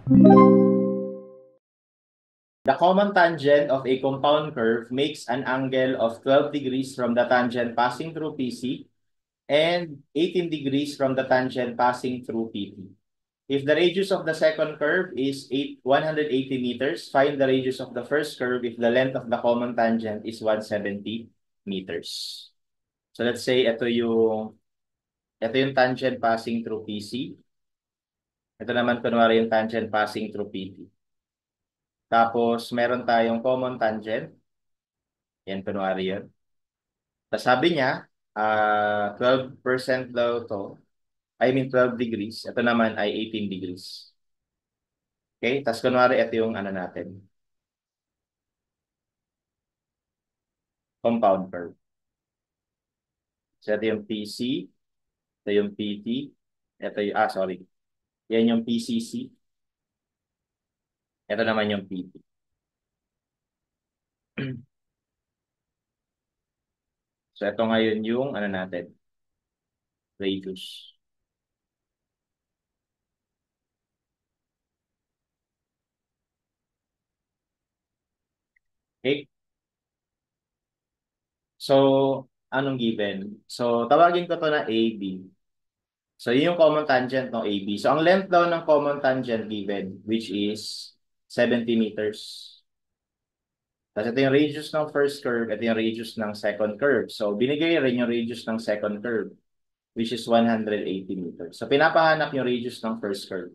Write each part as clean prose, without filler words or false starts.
The common tangent of a compound curve makes an angle of 12 degrees from the tangent passing through PC and 18 degrees from the tangent passing through PT. If the radius of the second curve is 180 meters, find the radius of the first curve if the length of the common tangent is 170 meters. So let's say ito yung tangent passing through PC. Ito naman kunwari yung tangent passing through PT. Tapos meron tayong common tangent. Yan kunwari yun. Tapos sabi niya, 12% daw to. I mean 12 degrees. Ito naman ay 18 degrees. Okay? Tapos kunwari ito yung ano natin, compound curve. So ito yung PC, ito yung PT, ito yung, sorry. Yan yung PCC. Ito naman yung PT. So ito ngayon yung ano natin, radius. Okay? So, anong given? So, tawagin ko to na AB. So, yun yung common tangent ng AB. So, ang length daw ng common tangent given, which is 70 meters. Tapos ito yung radius ng first curve, ito yung radius ng second curve. So, binigay rin yung radius ng second curve, which is 180 meters. So, pinapahanap yung radius ng first curve.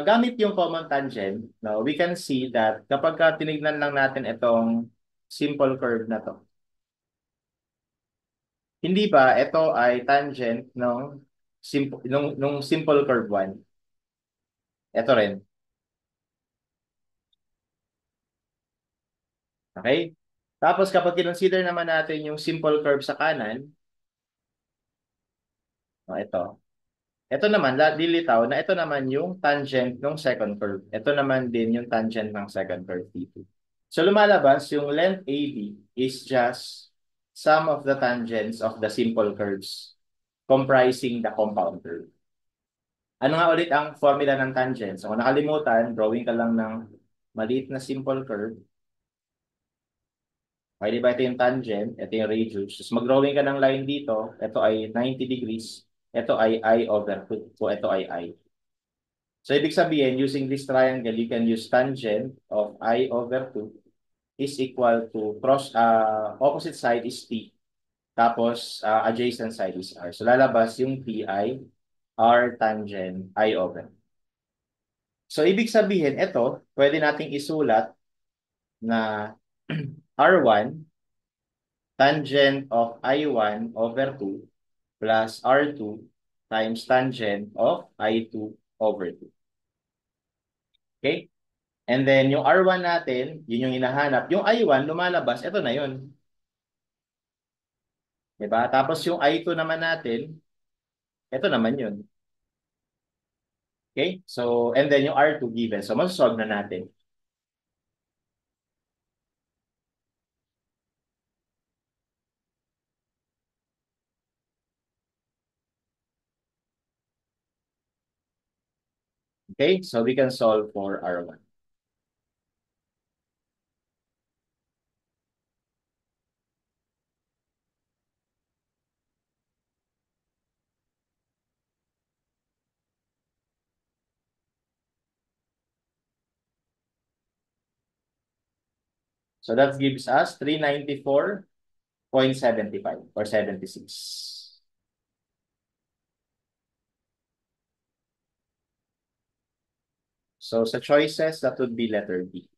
Gamit yung common tangent, no, we can see that kapag tinignan lang natin itong simple curve na to, hindi ba ito ay tangent nung simple curve 1? Ito rin. Okay? Tapos kapag kinonsider naman natin yung simple curve sa kanan, ito. Ito naman, lilitaw na ito naman yung tangent ng second curve. Ito naman din yung tangent ng second curve dito. So lumalabas yung length AB is just sum of the tangents of the simple curves comprising the compound curve. Ano nga ulit ang formula ng tangent? So kung nakalimutan, drawing ka lang ng maliit na simple curve. Okay, di ba ito yung tangent, ito yung radius. Tapos mag-drawing ka ng line dito, ito ay 90 degrees, ito ay I over 2, so ito ay I. So ibig sabihin, using this triangle, you can use tangent of I over 2 is equal to opposite side is T. Tapos adjacent side is R. So lalabas yung T ay R tangent I over. So ibig sabihin, ito, pwede nating isulat na R1 tangent of I1 over 2 plus R2 times tangent of I2 over 2. Okay? And then yung R1 natin, yun yung hinahanap. Yung I1 lumalabas, ito na yun. Diba? Tapos yung I2 naman natin, ito naman yun. Okay? So, and then yung R2 given. So, masasolve na natin. Okay? So, we can solve for R1. So, that gives us 394.75 or 76. So, sa choices, that would be letter B.